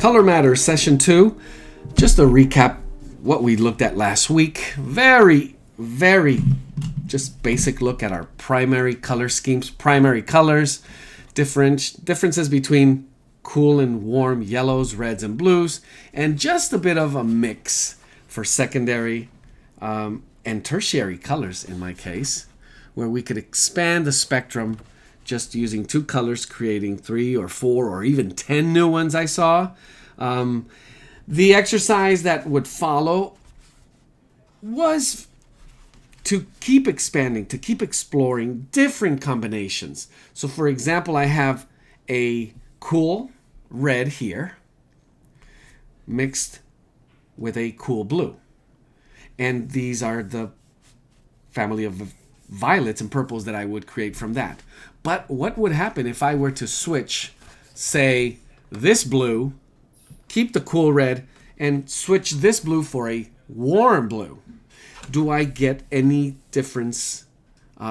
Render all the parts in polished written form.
Color Matters Session 2. Just to recap what we looked at last week. Very just basic look at our primary color schemes, primary colors, differences between cool and warm yellows, reds, and blues, and just a bit of a mix for secondary and tertiary colors in my case, where we could expand the spectrum just using 2 colors, creating 3 or 4 or even 10 new ones I saw. The exercise that would follow was to keep expanding, to keep exploring different combinations. So for example, I have a cool red here mixed with a cool blue. And these are the family of violets and purples that I would create from that. But what would happen if I were to switch, say, this blue, keep the cool red, and switch this blue for a warm blue? Do I get any difference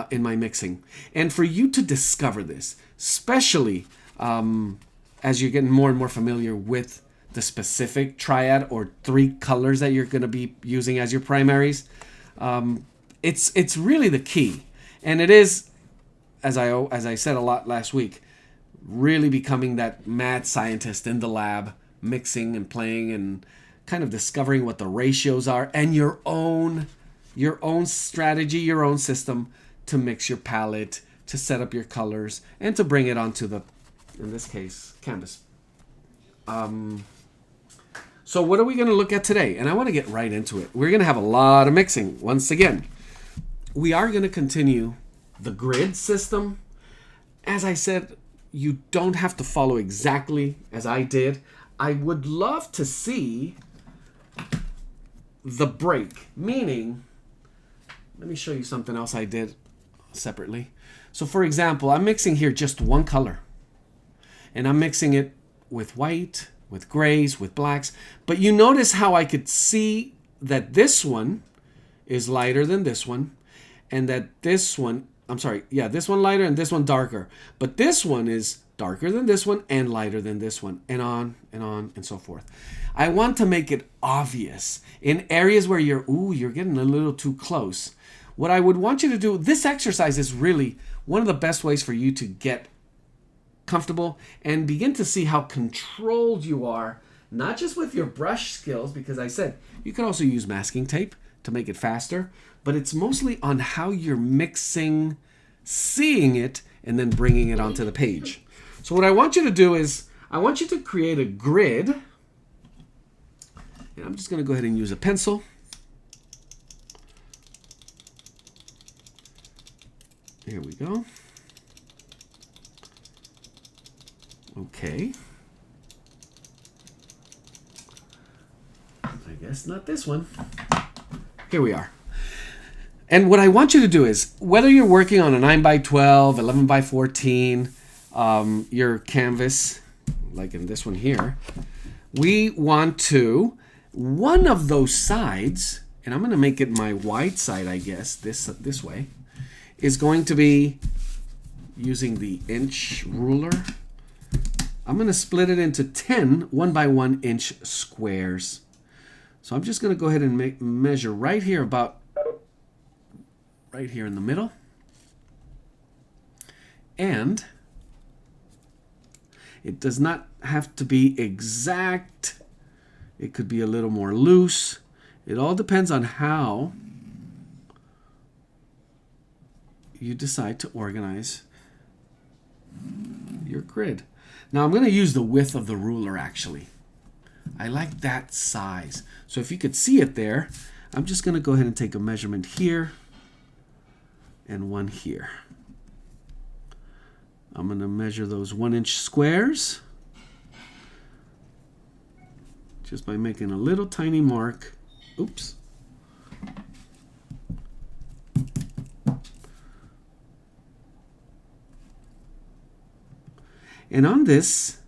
in my mixing? And for you to discover this, especially as you're getting more and more familiar with the specific triad or 3 colors that you're going to be using as your primaries, it's really the key. And it is, as I said a lot last week, really becoming that mad scientist in the lab, mixing and playing and kind of discovering what the ratios are and your own strategy, your own system to mix your palette, to set up your colors, and to bring it onto the, in this case, canvas. So what are we going to look at today? And I want to get right into it. We're going to have a lot of mixing. Once again, we are going to continue the grid system. As I said, you don't have to follow exactly as I did. I would love to see the break, meaning, let me show you something else I did separately. So for example, I'm mixing here just 1 color. And I'm mixing it with white, with grays, with blacks. But you notice how I could see that this one is lighter than this one. And that this one, this one lighter and this one darker. But this one is darker than this one and lighter than this one. And on and so forth. I want to make it obvious in areas where you're getting a little too close. What I would want you to do, this exercise is really one of the best ways for you to get comfortable and begin to see how controlled you are, not just with your brush skills, because I said you can also use masking tape to make it faster, but it's mostly on how you're mixing, seeing it, and then bringing it onto the page. So what I want you to do is, I want you to create a grid, and I'm just going to go ahead and use a pencil. Here we go. Okay. I guess not this one. Here we are. And what I want you to do is, whether you're working on a 9x12, 11x14, your canvas, like in this one here, we want to, one of those sides, and I'm going to make it my wide side, I guess, this way, is going to be using the inch ruler. I'm going to split it into 10 1x1 inch squares. So I'm just going to go ahead and measure right here, about right here in the middle. And it does not have to be exact. It could be a little more loose. It all depends on how you decide to organize your grid. Now I'm going to use the width of the ruler actually. I like that size. So if you could see it there, I'm just going to go ahead and take a measurement here and one here. I'm going to measure those 1 inch squares just by making a little tiny mark. Oops. And on this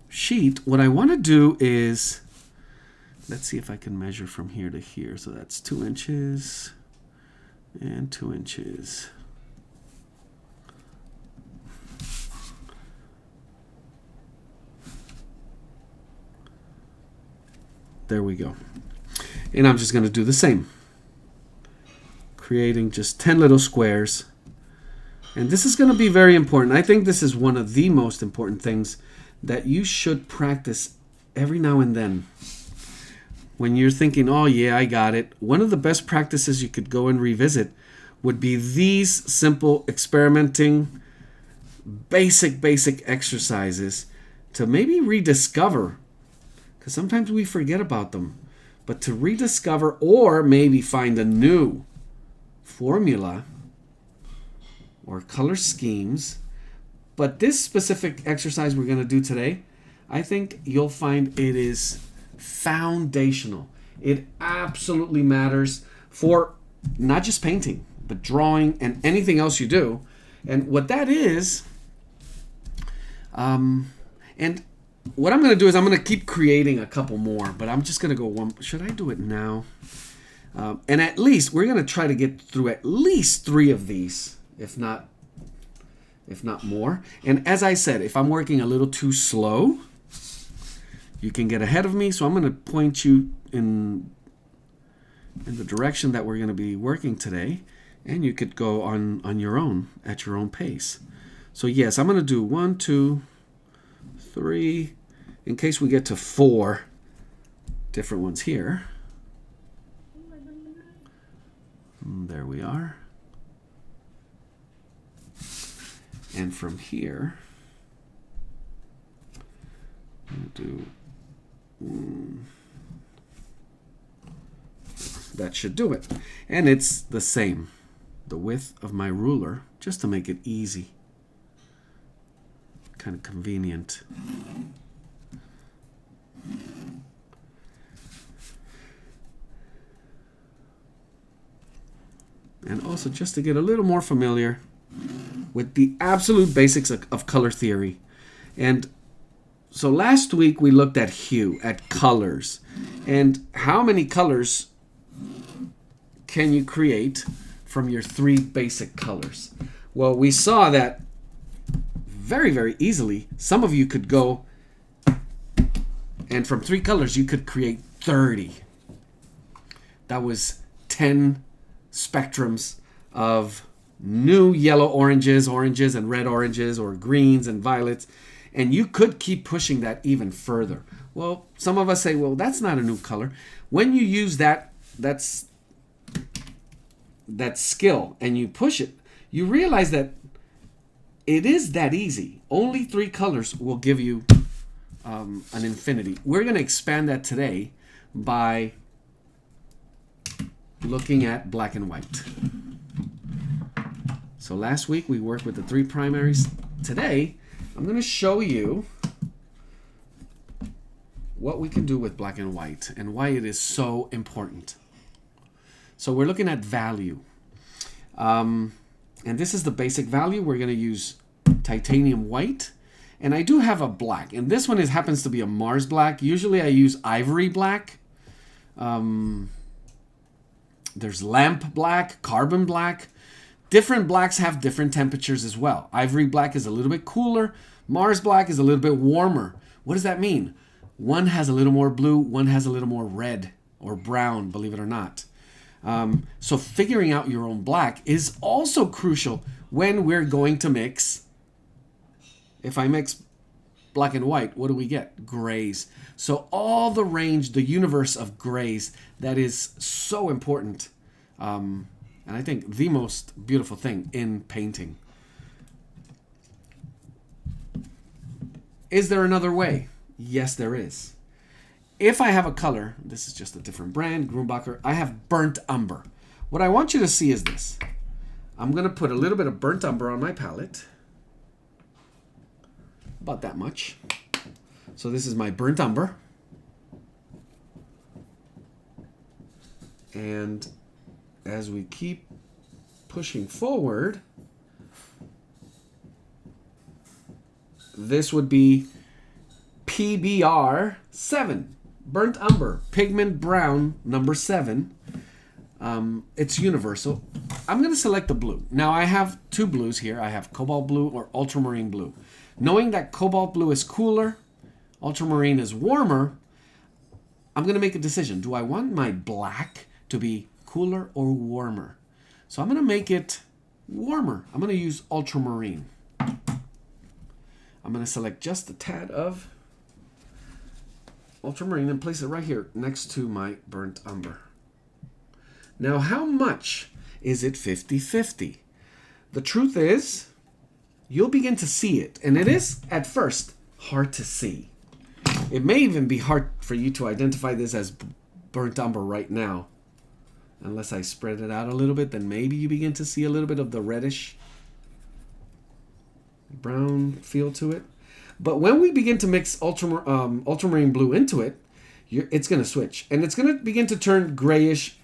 sheet, what I want to do is, let's see if I can measure from here to here. So that's 2 inches and 2 inches. There we go. And I'm just going to do the same. Creating just 10 little squares. And this is going to be very important. I think this is one of the most important things that you should practice every now and then. When you're thinking, oh yeah, I got it. One of the best practices you could go and revisit would be these simple experimenting, basic exercises to maybe rediscover, because sometimes we forget about them, but to rediscover or maybe find a new formula or color schemes. But this specific exercise we're going to do today, I think you'll find it is foundational. It absolutely matters for not just painting, but drawing and anything else you do. And what that is, and what I'm going to do is I'm going to keep creating a couple more, but I'm just going to go one. Should I do it now? And at least we're going to try to get through at least 3 of these, if not more. And as I said, if I'm working a little too slow, you can get ahead of me. So I'm going to point you in the direction that we're going to be working today, and you could go on your own at your own pace. So yes, I'm going to do 1, 2, 3, in case we get to 4 different ones here. There we are. And from here, I'm going to do, that should do it. And it's the same, the width of my ruler, just to make it easy. Kind of convenient. And also just to get a little more familiar with the absolute basics of color theory. And so last week we looked at hue, at colors, and how many colors can you create from your 3 basic colors? Well, we saw that very easily. Some of you could go, and from 3 colors you could create 30. That was 10 spectrums of new yellow oranges and red oranges, or greens and violets, and you could keep pushing that even further. Well, some of us say, well, that's not a new color. When you use that skill and you push it, you realize that it is that easy. Only 3 colors will give you an infinity. We're going to expand that today by looking at black and white. So last week we worked with the 3 primaries. Today I'm going to show you what we can do with black and white and why it is so important. So we're looking at value. And this is the basic value. We're going to use titanium white. And I do have a black. And this one happens to be a Mars black. Usually I use ivory black. There's lamp black, carbon black. Different blacks have different temperatures as well. Ivory black is a little bit cooler. Mars black is a little bit warmer. What does that mean? One has a little more blue, one has a little more red or brown, believe it or not. So figuring out your own black is also crucial when we're going to mix. If I mix black and white, what do we get? Grays. So all the range, the universe of grays, that is so important. And I think the most beautiful thing in painting. Is there another way? Yes, there is. If I have a color, this is just a different brand, Grumbacher, I have burnt umber. What I want you to see is this. I'm going to put a little bit of burnt umber on my palette. About that much. So this is my burnt umber. And as we keep pushing forward, this would be PBR 7, burnt umber, pigment brown number 7. It's universal. I'm going to select the blue. Now I have 2 blues here. I have cobalt blue or ultramarine blue. Knowing that cobalt blue is cooler, ultramarine is warmer, I'm going to make a decision. Do I want my black to be cooler or warmer? So I'm going to make it warmer. I'm going to use ultramarine. I'm going to select just a tad of ultramarine and place it right here next to my burnt umber. Now, how much is it 50-50? The truth is, you'll begin to see it. And it is, at first, hard to see. It may even be hard for you to identify this as burnt umber right now. Unless I spread it out a little bit, then maybe you begin to see a little bit of the reddish brown feel to it. But when we begin to mix ultramarine blue into it, it's going to switch. And it's going to begin to turn grayish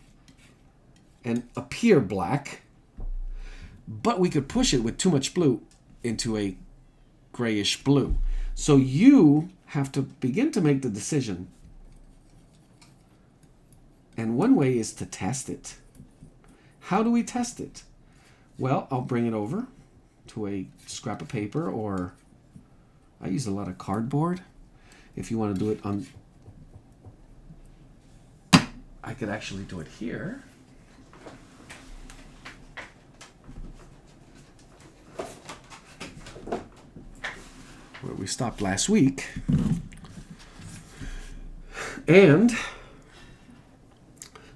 and appear black. But we could push it with too much blue into a grayish blue. So you have to begin to make the decision. And one way is to test it. How do we test it? Well, I'll bring it over to a scrap of paper, or I use a lot of cardboard. If you want to do it on, I could actually do it here. Where we stopped last week. And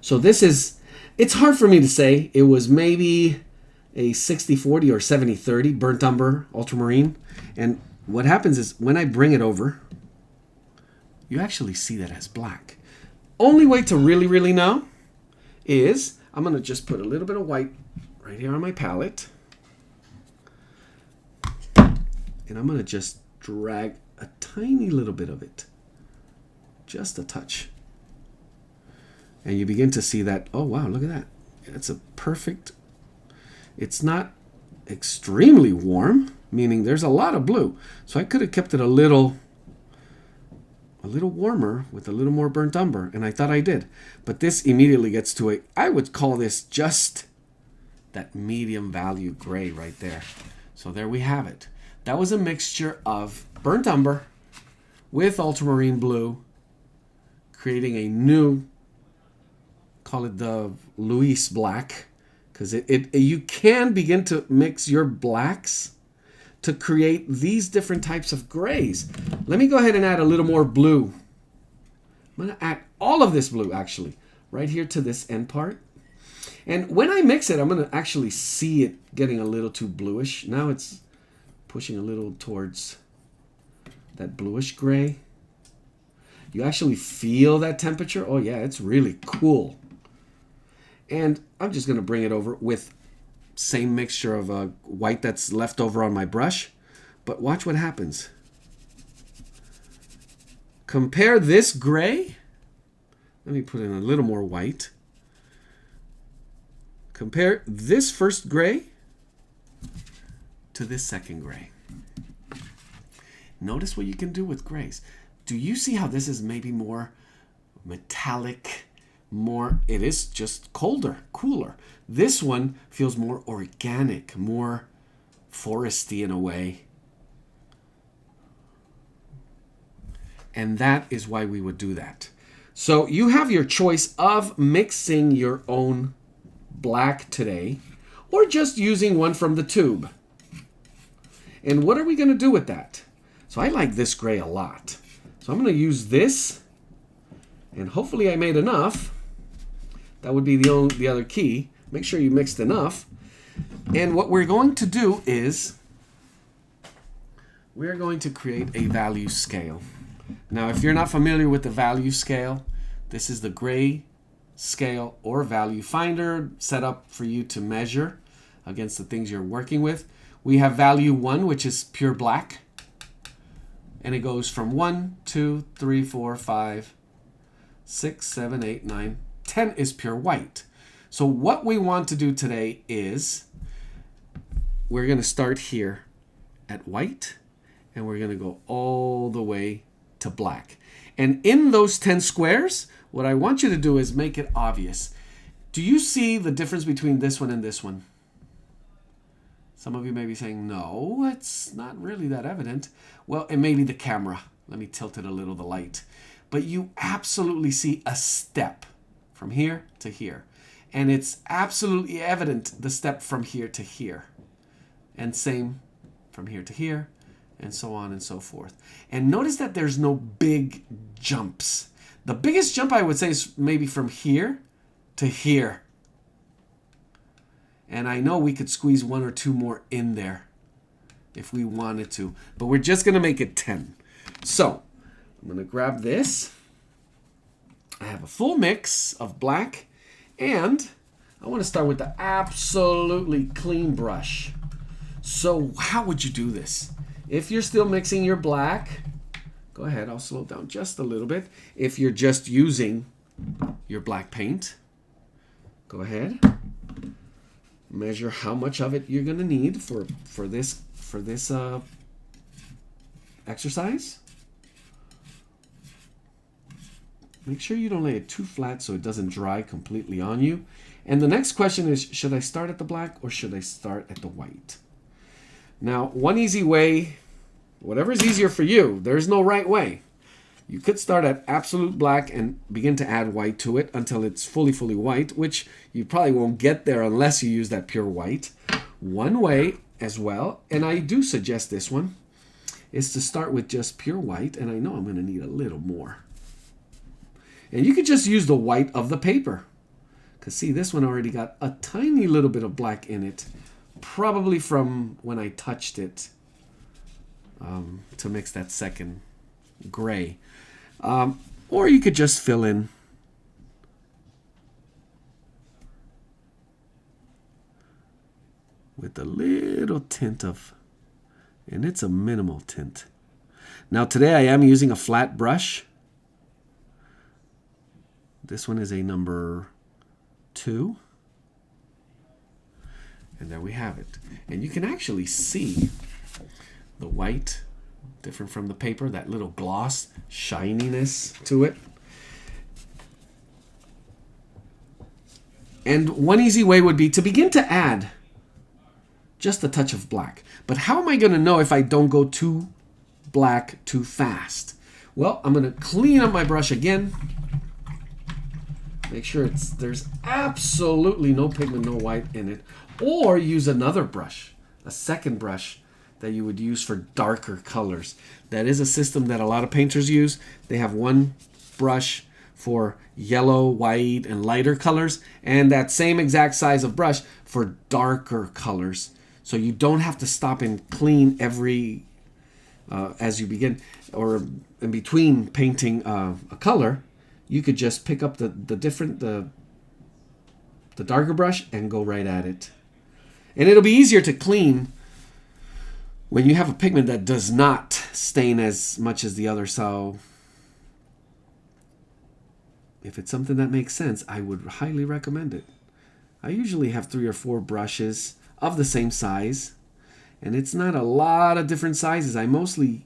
so this is, it's hard for me to say. It was maybe a 60-40 or 70-30 burnt umber ultramarine. And what happens is when I bring it over, you actually see that as black. Only way to really, really know is I'm going to just put a little bit of white right here on my palette. And I'm going to just drag a tiny little bit of it. Just a touch. And you begin to see that, oh wow, look at that. It's a perfect, it's not extremely warm, meaning there's a lot of blue. So I could have kept it a little warmer with a little more burnt umber, and I thought I did. But this immediately gets to a, I would call this just that medium value gray right there. So there we have it. That was a mixture of burnt umber with ultramarine blue, creating a new, call it the Luis black, because you can begin to mix your blacks to create these different types of grays. Let me go ahead and add a little more blue. I'm going to add all of this blue, actually, right here to this end part. And when I mix it, I'm going to actually see it getting a little too bluish. Now it's pushing a little towards that bluish gray. You actually feel that temperature. Oh yeah, it's really cool. And I'm just going to bring it over with same mixture of white that's left over on my brush. But watch what happens. Compare this gray. Let me put in a little more white. Compare this first gray to this second gray. Notice what you can do with grays. Do you see how this is maybe more metallic? More, it is just colder, cooler. This one feels more organic, more foresty in a way. And that is why we would do that. So you have your choice of mixing your own black today, or just using one from the tube. And what are we going to do with that? So I like this gray a lot. So I'm going to use this, and hopefully I made enough. That would be the other key. Make sure you mixed enough. And what we're going to do is we're going to create a value scale. Now, if you're not familiar with the value scale, this is the gray scale or value finder set up for you to measure against the things you're working with. We have value 1, which is pure black. And it goes from 1, 2, 3, 4, 5, 6, 7, 8, 9, 10 is pure white. So what we want to do today is we're going to start here at white, and we're going to go all the way to black. And in those 10 squares, what I want you to do is make it obvious. Do you see the difference between this one and this one? Some of you may be saying, no, it's not really that evident. Well, it may be the camera. Let me tilt it a little, the light. but you absolutely see a step from here to here. And it's absolutely evident the step from here to here. And same from here to here, and so on and so forth. And notice that there's no big jumps. The biggest jump I would say is maybe from here to here. And I know we could squeeze one or two more in there if we wanted to, but we're just gonna make it 10. So I'm gonna grab this. I have a full mix of black, and I want to start with the absolutely clean brush. So how would you do this? If you're still mixing your black, go ahead, I'll slow down just a little bit. If you're just using your black paint, go ahead. Measure how much of it you're gonna need for this exercise. Make sure you don't lay it too flat so it doesn't dry completely on you. And the next question is, should I start at the black or should I start at the white? Now, one easy way, whatever is easier for you, there's no right way. You could start at absolute black and begin to add white to it until it's fully white, which you probably won't get there unless you use that pure white. One way as well, and I do suggest this one, is to start with just pure white, and I know I'm going to need a little more. And you could just use the white of the paper. Because see, this one already got a tiny little bit of black in it. Probably from when I touched it to mix that second gray. Or you could just fill in with a little tint of, and it's a minimal tint. Now today I am using a flat brush. This one is a number 2. And there we have it. And you can actually see the white, different from the paper, that little gloss, shininess to it. And one easy way would be to begin to add just a touch of black. But how am I going to know if I don't go too black too fast? Well, I'm going to clean up my brush again. Make sure there's absolutely no pigment, no white in it. Or use another brush, a second brush that you would use for darker colors. That is a system that a lot of painters use. They have one brush for yellow, white, and lighter colors, and that same exact size of brush for darker colors. So you don't have to stop and clean every, as you begin, or in between painting a color. You could just pick up the darker brush and go right at it. And it'll be easier to clean when you have a pigment that does not stain as much as the other. So if it's something that makes sense, I would highly recommend it. I usually have 3 or 4 brushes of the same size, and it's not a lot of different sizes. I mostly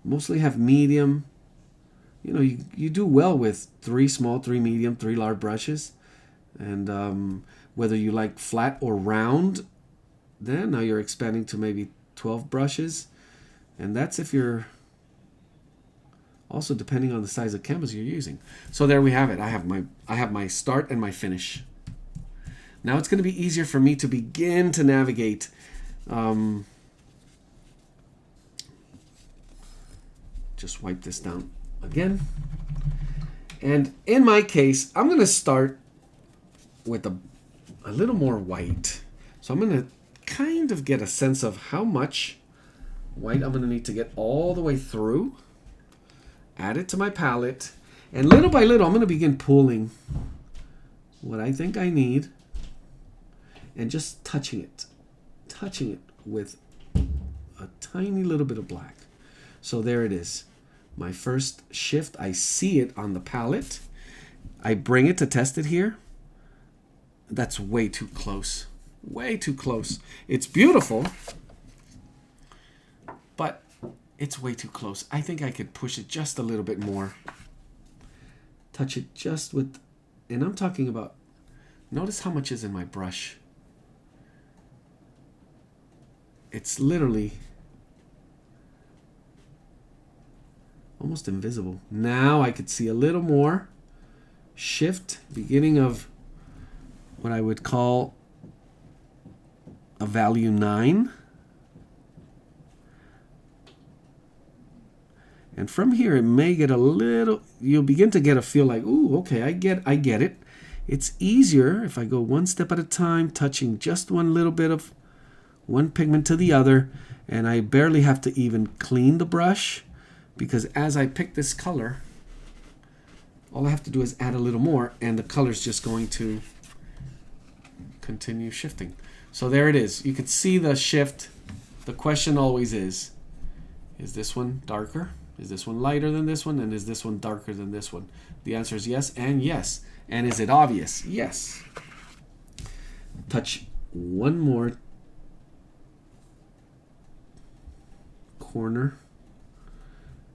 have medium. You know, you do well with 3 small, 3 medium, 3 large brushes. And whether you like flat or round, then now you're expanding to maybe 12 brushes. And that's if you're also depending on the size of canvas you're using. So there we have it. I have my start and my finish. Now it's going to be easier for me to begin to navigate. Just wipe this down again. And in my case, I'm going to start with a little more white. So I'm going to kind of get a sense of how much white I'm going to need to get all the way through. Add it to my palette. And little by little, I'm going to begin pulling what I think I need and just touching it with a tiny little bit of black. So there it is. My first shift, I see it on the palette. I bring it to test it here. That's way too close. Way too close. It's beautiful, but it's way too close. I think I could push it just a little bit more. Touch it just with, and I'm talking about, notice how much is in my brush. It's literally almost invisible. Now I could see a little more. Shift, beginning of what I would call a value 9. And from here, it may get a little, you'll begin to get a feel like, ooh, okay, I get it. It's easier if I go one step at a time, touching just one little bit of one pigment to the other, and I barely have to even clean the brush, because as I pick this color, all I have to do is add a little more, and the color's just going to continue shifting. So there it is. You can see the shift. The question always is this one darker? Is this one lighter than this one? And is this one darker than this one? The answer is yes and yes. And is it obvious? Yes. Touch one more corner.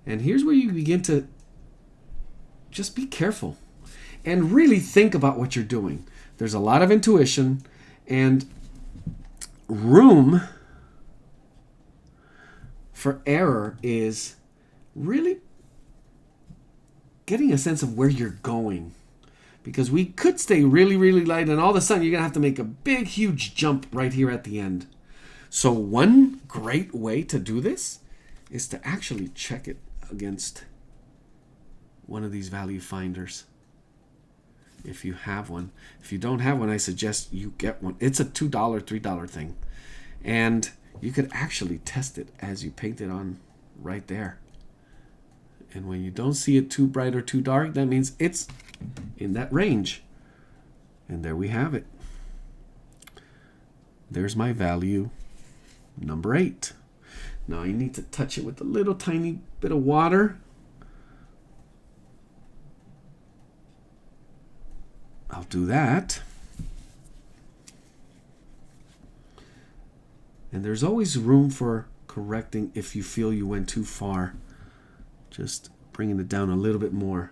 And here's where you begin to just be careful and really think about what you're doing. There's a lot of intuition and room for error is really getting a sense of where you're going. Because we could stay really, really light, and all of a sudden you're going to have to make a big, huge jump right here at the end. So one great way to do this is to actually check it against one of these value finders. If you have one. If you don't have one, I suggest you get one. It's a $2, $3 thing. And you could actually test it as you paint it on right there. And when you don't see it too bright or too dark, that means it's in that range. And there we have it. There's my value number 8. Now you need to touch it with a little tiny bit of water. I'll do that. And there's always room for correcting if you feel you went too far. Just bringing it down a little bit more.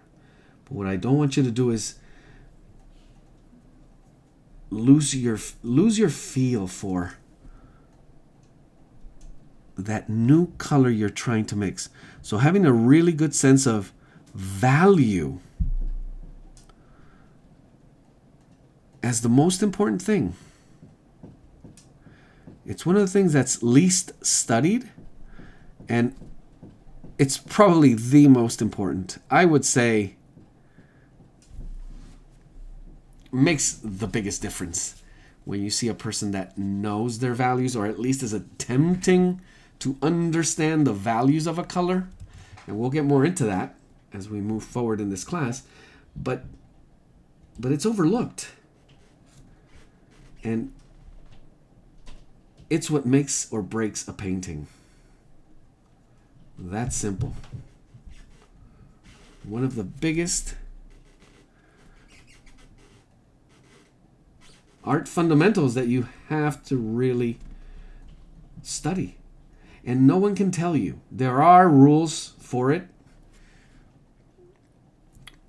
But what I don't want you to do is lose your feel for that new color you're trying to mix. So having a really good sense of value as the most important thing. It's one of the things that's least studied, and it's probably the most important. I would say makes the biggest difference when you see a person that knows their values, or at least is attempting to understand the values of a color. And we'll get more into that as we move forward in this class. But it's overlooked. And it's what makes or breaks a painting. That's simple. One of the biggest art fundamentals that you have to really study. And no one can tell you. There are rules for it.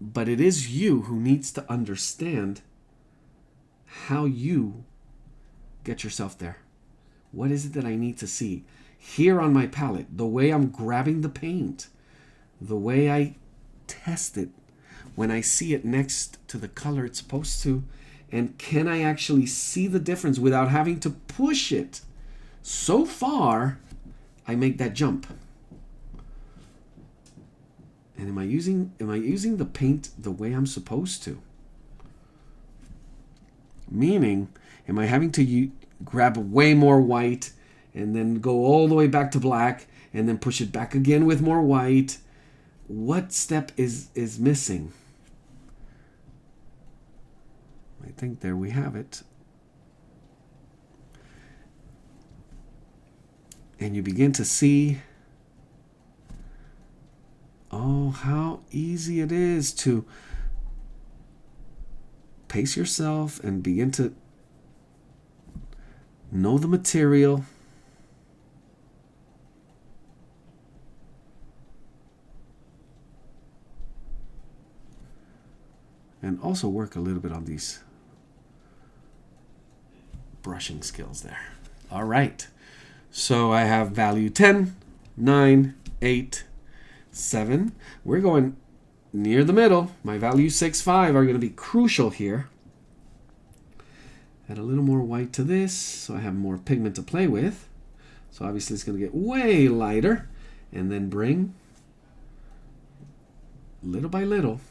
But it is you who needs to understand how you get yourself there. What is it that I need to see? Here on my palette, the way I'm grabbing the paint, the way I test it, when I see it next to the color it's supposed to, and can I actually see the difference without having to push it so far I make that jump. And am I using the paint the way I'm supposed to? Meaning, am I having to grab way more white and then go all the way back to black and then push it back again with more white? What step is missing? I think there we have it. And you begin to see, oh, how easy it is to pace yourself and begin to know the material. And also work a little bit on these brushing skills there. All right. So I have value 10, 9, 8. 7. We're going near the middle. My values 6, 5 are going to be crucial here. Add a little more white to this so I have more pigment to play with. So obviously it's going to get way lighter. And then bring, little by little,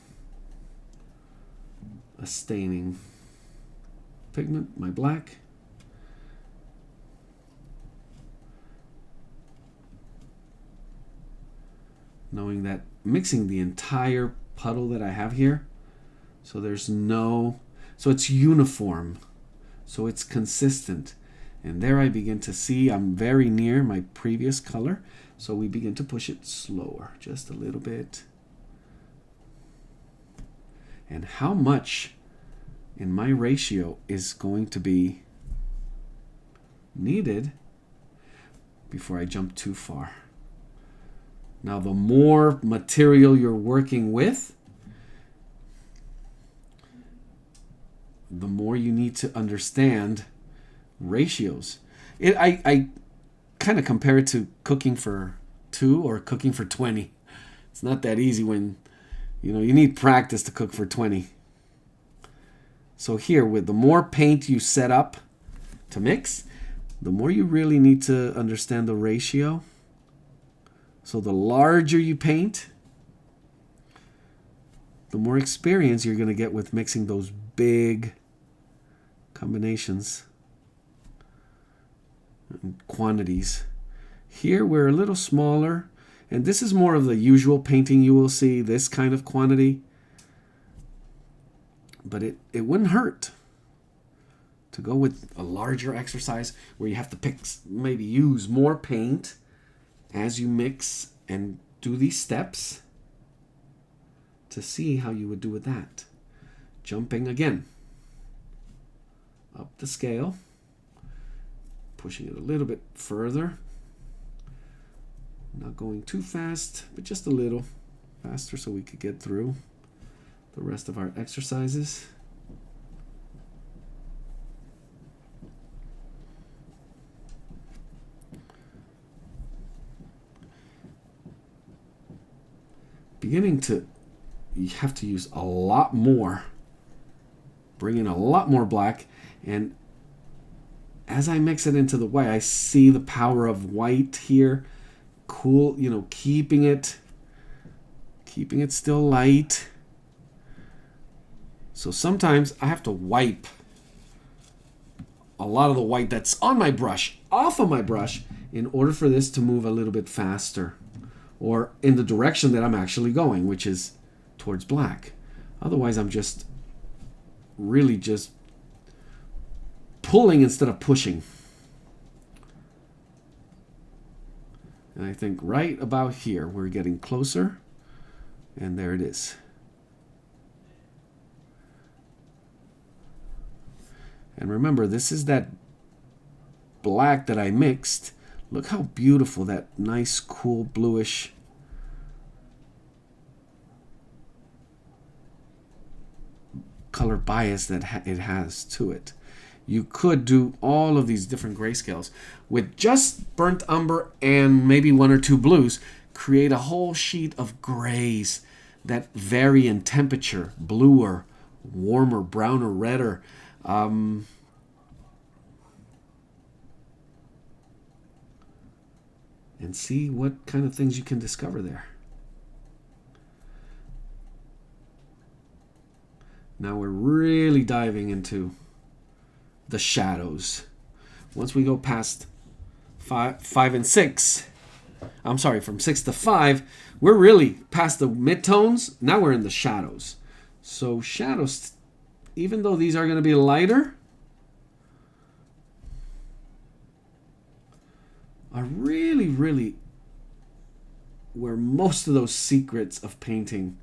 a staining pigment, my black. Knowing that mixing the entire puddle that I have here, so there's no, so it's uniform, so it's consistent. And there I begin to see I'm very near my previous color, so we begin to push it slower, just a little bit. And how much in my ratio is going to be needed before I jump too far. Now, the more material you're working with, the more you need to understand ratios. I kind of compare it to cooking for 2 or cooking for 20. It's not that easy when, you need practice to cook for 20. So here, with the more paint you set up to mix, the more you really need to understand the ratio. So the larger you paint, the more experience you're going to get with mixing those big combinations and quantities. Here we're a little smaller, and this is more of the usual painting you will see, this kind of quantity. But it wouldn't hurt to go with a larger exercise where you have to maybe use more paint as you mix and do these steps to see how you would do with that. Jumping again up the scale, pushing it a little bit further, not going too fast, but just a little faster so we could get through the rest of our exercises. You have to use a lot more, bring in a lot more black, and as I mix it into the white, I see the power of white here. Cool, keeping it still light. So sometimes I have to wipe a lot of the white that's on my brush off of my brush in order for this to move a little bit faster, or in the direction that I'm actually going, which is towards black. Otherwise, I'm just pulling instead of pushing. And I think right about here, we're getting closer, and there it is. And remember, this is that black that I mixed. Look how beautiful that nice, cool, bluish color bias that it has to it. You could do all of these different grayscales with just burnt umber and maybe 1 or 2 blues. Create a whole sheet of grays that vary in temperature, bluer, warmer, browner, redder. And see what kind of things you can discover there. Now we're really diving into the shadows. Once we go past 5 and 6, I'm sorry, from 6 to 5, we're really past the midtones. Now we're in the shadows. So shadows, even though these are going to be lighter, are really, really where most of those secrets of painting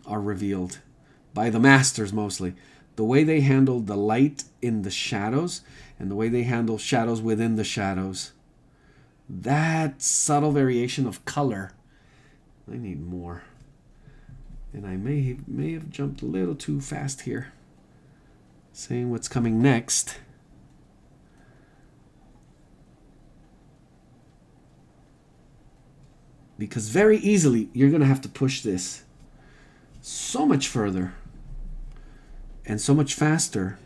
are revealed by the masters mostly. The way they handle the light in the shadows and the way they handle shadows within the shadows. That subtle variation of color. I need more. And I may have jumped a little too fast here, saying what's coming next. because very easily you're going to have to push this so much further and so much faster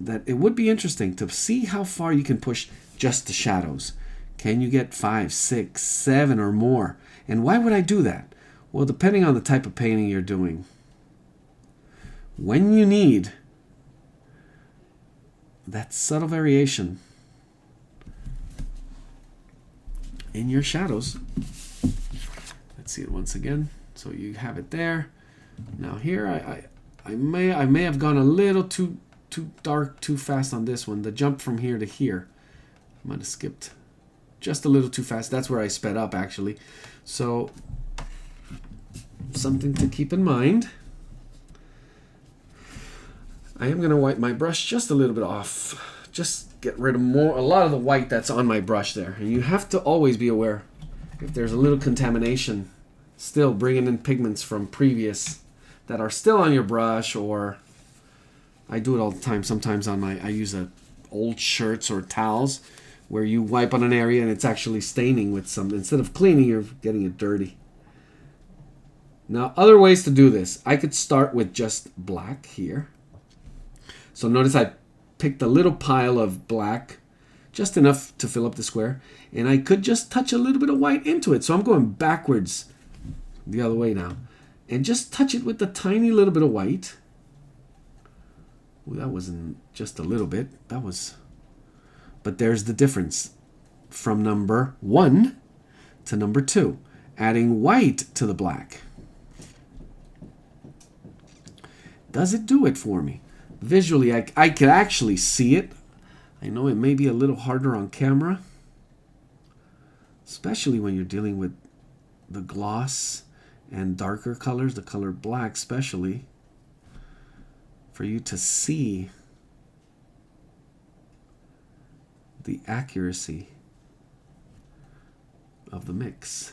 that it would be interesting to see how far you can push just the shadows. Can you get 5, 6, 7 or more? And why would I do that? Well, depending on the type of painting you're doing. When you need that subtle variation in your shadows, let's see it once again. So you have it there. Now here I may have gone a little too dark, too fast on this one. The jump from here to here, I might have skipped just a little too fast. That's where I sped up actually. So something to keep in mind. I am going to wipe my brush just a little bit off. Just get rid of a lot of the white that's on my brush there. And you have to always be aware if there's a little contamination, still bringing in pigments from previous that are still on your brush, or I do it all the time. Sometimes I use old shirts or towels where you wipe on an area and it's actually staining with some, instead of cleaning, you're getting it dirty. Now, other ways to do this. I could start with just black here. So notice I picked a little pile of black, just enough to fill up the square, and I could just touch a little bit of white into it. So I'm going backwards the other way now, and just touch it with a tiny little bit of white. Well, that wasn't just a little bit, that was, but there's the difference from number 1 to number 2, adding white to the black. Does it do it for me? Visually, I could actually see it. I know it may be a little harder on camera, especially when you're dealing with the gloss and darker colors, the color black especially, for you to see the accuracy of the mix.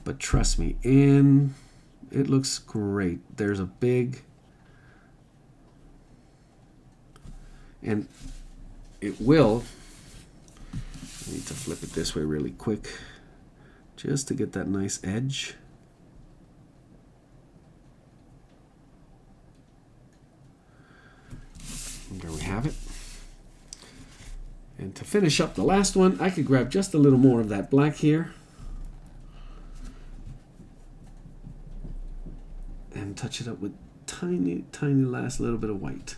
But trust me, it looks great. There's a big, and it will, I need to flip it this way really quick just to get that nice edge. And there we have it. And to finish up the last one, I could grab just a little more of that black here and touch it up with tiny last little bit of white.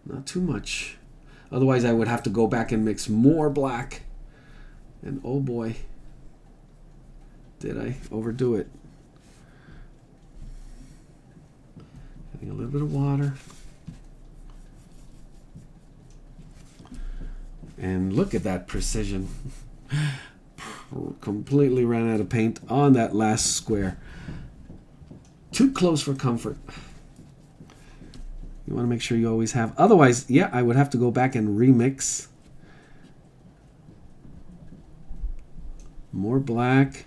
Not too much. Otherwise, I would have to go back and mix more black. And oh boy, did I overdo it. Adding a little bit of water. And look at that precision. Completely ran out of paint on that last square. Too close for comfort. You want to make sure you always have. Otherwise, yeah, I would have to go back and remix. More black.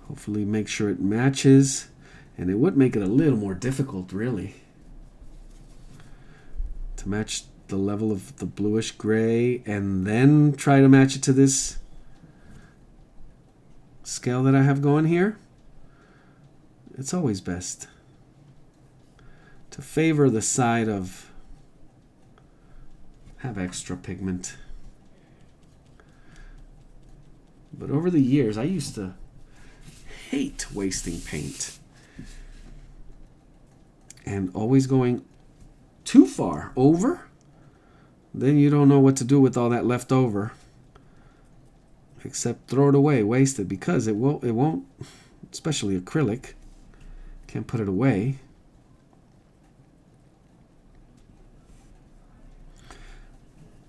Hopefully make sure it matches. And it would make it a little more difficult, really, to match the level of the bluish gray and then try to match it to this scale that I have going here. It's always best to favor the side of have extra pigment. But over the years, I used to hate wasting paint and always going too far over. Then you don't know what to do with all that left over except throw it away, waste it, because it won't, especially acrylic. Can't put it away.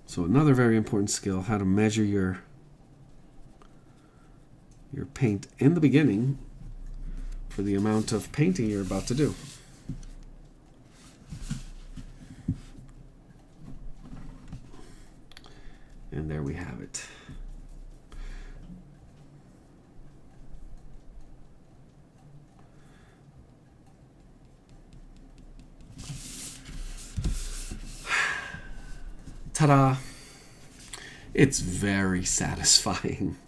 So another very important skill, how to measure your paint in the beginning for the amount of painting you're about to do. And there we have it. Ta-da! It's very satisfying.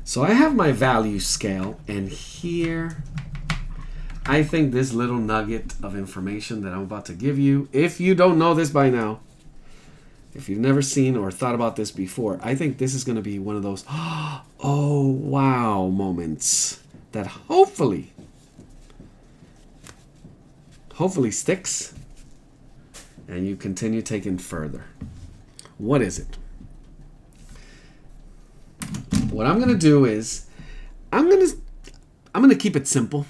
So I have my value scale, and here I think this little nugget of information that I'm about to give you, if you don't know this by now, if you've never seen or thought about this before, I think this is going to be one of those oh wow moments that hopefully sticks and you continue taking further. What is it? What I'm going to do is I'm going to keep it simple.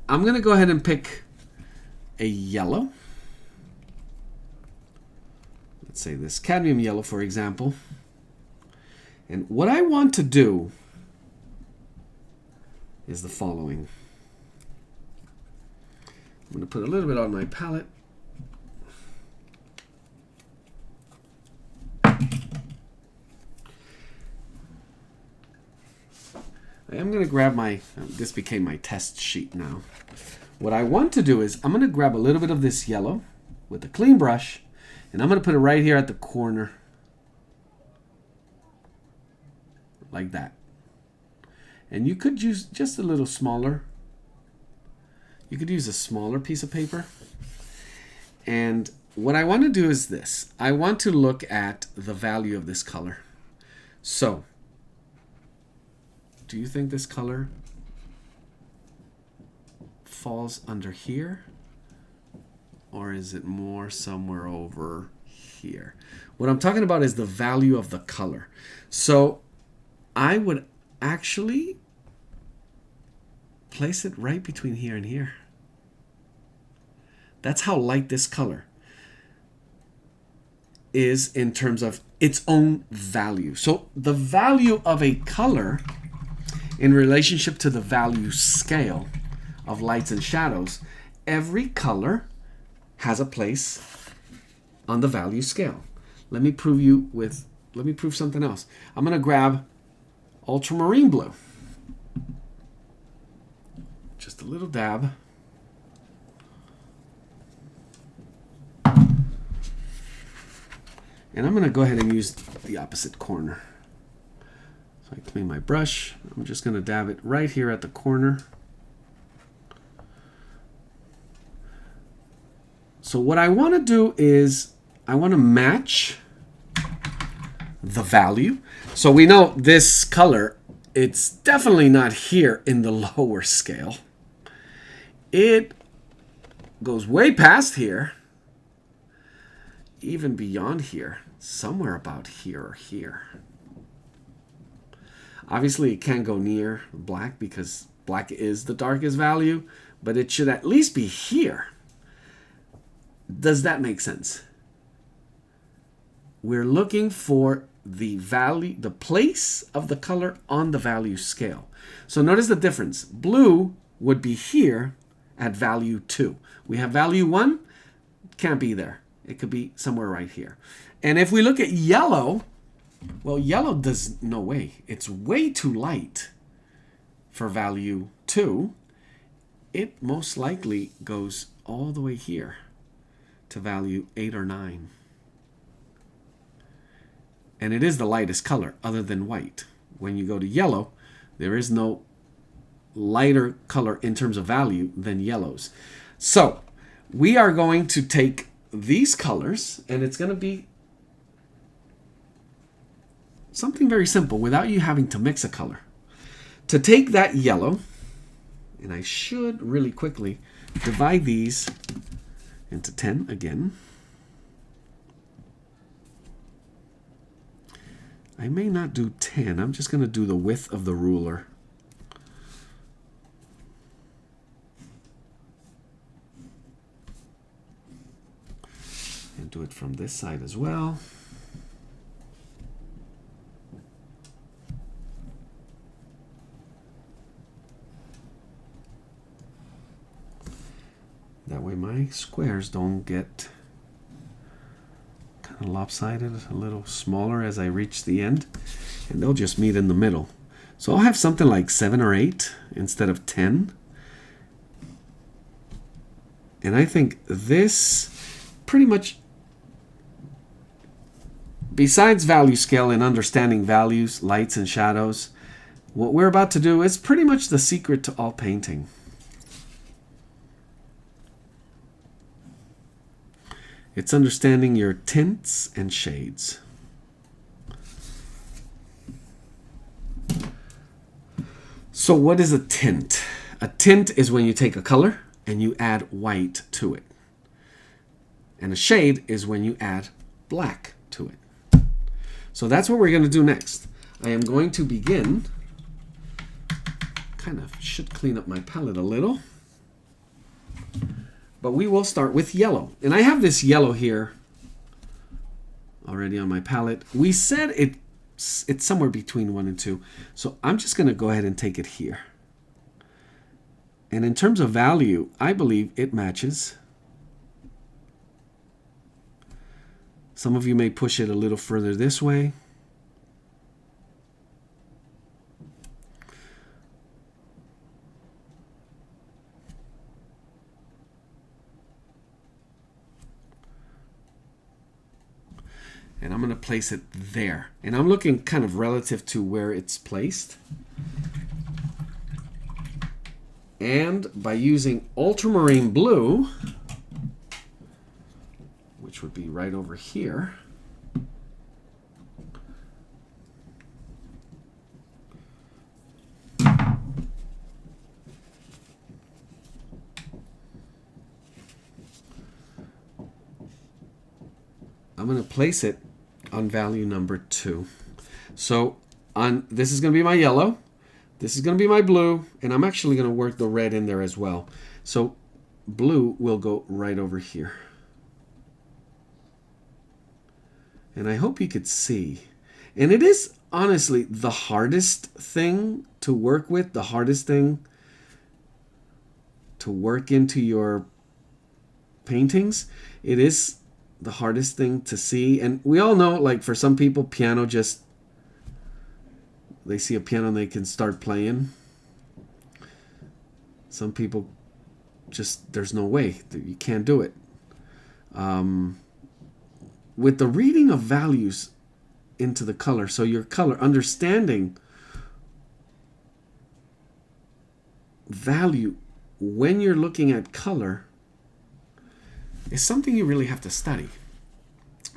I'm going to go ahead and pick a yellow. Let's say this cadmium yellow, for example. And what I want to do is the following. I'm going to put a little bit on my palette. I'm going to grab this became my test sheet now. What I want to do is I'm going to grab a little bit of this yellow with a clean brush, and I'm going to put it right here at the corner. Like that. And you could use just a little smaller. You could use a smaller piece of paper. And what I want to do is this. I want to look at the value of this color. So, do you think this color falls under here? Or is it more somewhere over here? What I'm talking about is the value of the color. So I would actually place it right between here and here. That's how light this color is in terms of its own value. So the value of a color in relationship to the value scale of lights and shadows, every color has a place on the value scale. Let me prove something else. I'm going to grab ultramarine blue. Just a little dab. And I'm going to go ahead and use the opposite corner. So I clean my brush. I'm just going to dab it right here at the corner. So what I want to do is I want to match the value. So we know this color, it's definitely not here in the lower scale. It goes way past here, even beyond here, somewhere about here or here. Obviously, it can't go near black because black is the darkest value, but it should at least be here. Does that make sense? We're looking for the value, the place of the color on the value scale. So notice the difference. Blue would be here at value 2. We have value 1, can't be there. It could be somewhere right here. And if we look at yellow, well, yellow does no way. It's way too light for value 2. It most likely goes all the way here to value 8 or 9. And it is the lightest color other than white. When you go to yellow, there is no lighter color in terms of value than yellows. So we are going to take these colors, and it's going to be something very simple without you having to mix a color. To take that yellow, and I should really quickly divide these into 10 again. I may not do 10. I'm just going to do the width of the ruler. And do it from this side as well. That way my squares don't get kind of lopsided, a little smaller as I reach the end, and they'll just meet in the middle. So I'll have something like 7 or 8 instead of 10. And I think this pretty much, besides value scale and understanding values, lights and shadows, what we're about to do is pretty much the secret to all painting. It's understanding your tints and shades. So what is a tint? A tint is when you take a color and you add white to it. And a shade is when you add black to it. So that's what we're going to do next. I am going to begin, kind of should clean up my palette a little. But we will start with yellow. And I have this yellow here already on my palette. We said it's somewhere between 1 and 2. So I'm just going to go ahead and take it here. And in terms of value, I believe it matches. Some of you may push it a little further this way. And I'm going to place it there. And I'm looking kind of relative to where it's placed. And by using ultramarine blue, which would be right over here, I'm going to place it on value number 2. So this is going to be my yellow. This is going to be my blue. And I'm actually going to work the red in there as well. So blue will go right over here. And I hope you could see. And it is honestly the hardest thing to work with, the hardest thing to work into your paintings. It is the hardest thing to see. And we all know, like, for some people, piano just, they see a piano and they can start playing. Some people just, there's no way, you can't do it. With the reading of values into the color, so your color, understanding value when you're looking at color, is something you really have to study.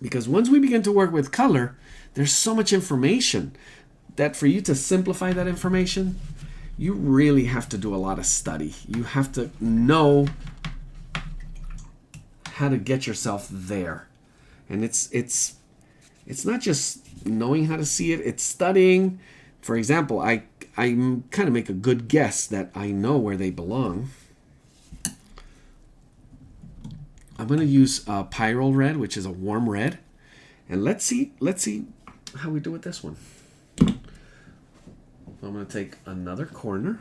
Because once we begin to work with color, there's so much information that for you to simplify that information, you really have to do a lot of study. You have to know how to get yourself there. And it's not just knowing how to see it, it's studying. For example, I kind of make a good guess that I know where they belong. I'm going to use Pyrrole Red, which is a warm red. And let's see how we do with this one. I'm going to take another corner.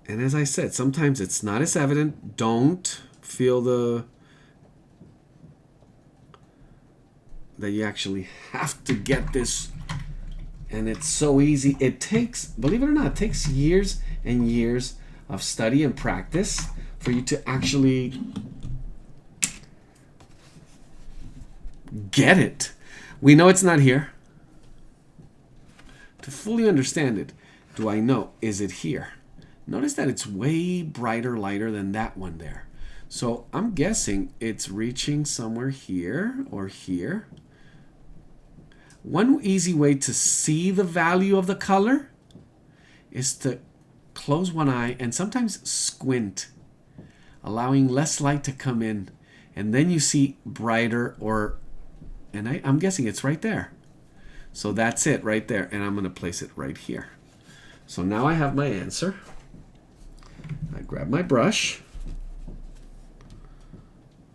And as I said, sometimes it's not as evident. Don't feel that you actually have to get this. And it's so easy. It takes, believe it or not, it takes years and years of study and practice for you to actually get it. We know it's not here. To fully understand it, do I know, is it here? Notice that it's way brighter, lighter than that one there. So I'm guessing it's reaching somewhere here or here. One easy way to see the value of the color is to close one eye and sometimes squint, allowing less light to come in. And then you see brighter, and I'm guessing it's right there. So that's it right there. And I'm going to place it right here. So now I have my answer. I grab my brush.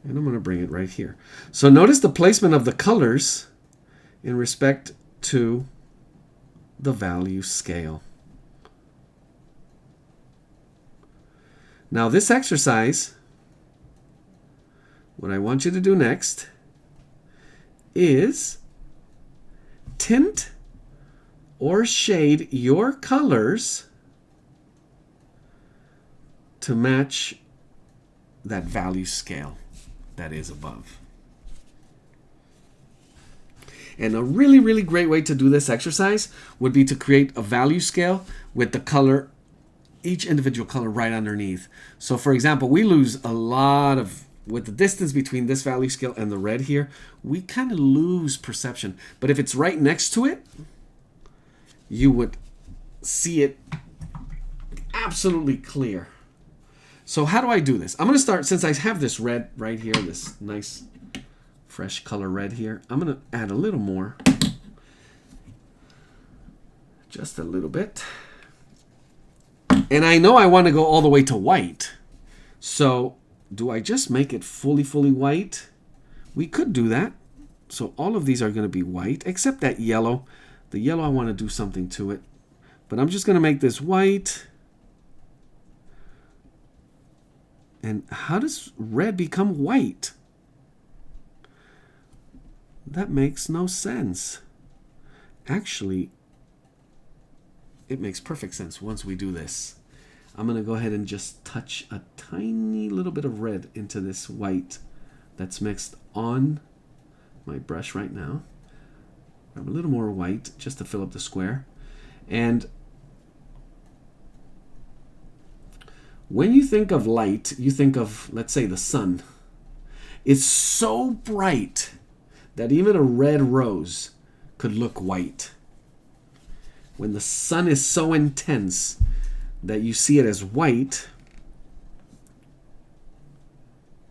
And I'm going to bring it right here. So notice the placement of the colors in respect to the value scale. Now this exercise, what I want you to do next is tint or shade your colors to match that value scale that is above. And a really, really great way to do this exercise would be to create a value scale with the color, each individual color right underneath. So for example, we lose a lot of, with the distance between this value scale and the red here, we kind of lose perception. But if it's right next to it, you would see it absolutely clear. So how do I do this? I'm going to start, since I have this red right here, this nice fresh color red here, I'm going to add a little more. Just a little bit. And I know I want to go all the way to white. So do I just make it fully white? We could do that. So all of these are going to be white, except that yellow. The yellow, I want to do something to it. But I'm just going to make this white. And how does red become white? That makes no sense. Actually, it makes perfect sense once we do this. I'm going to go ahead and just touch a tiny little bit of red into this white that's mixed on my brush right now. Grab a little more white just to fill up the square. And when you think of light, you think of, let's say, the sun. It's so bright that even a red rose could look white. When the sun is so intense that you see it as white,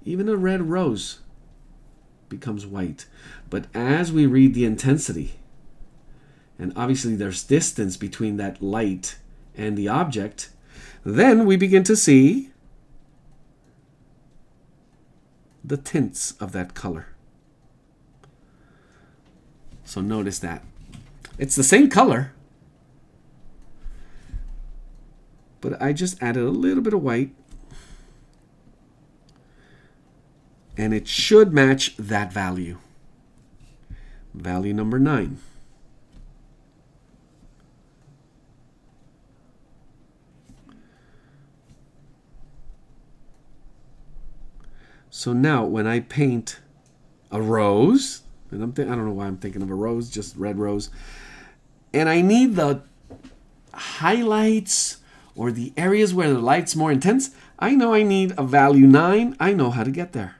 even a red rose becomes white. But as we read the intensity, and obviously there's distance between that light and the object, then we begin to see the tints of that color. So notice that. It's the same color, but I just added a little bit of white, and it should match that value. Value number 9. So now when I paint a rose, and I don't know why I'm thinking of a rose, just red rose, and I need the highlights or the areas where the light's more intense, I know I need a value 9. I know how to get there.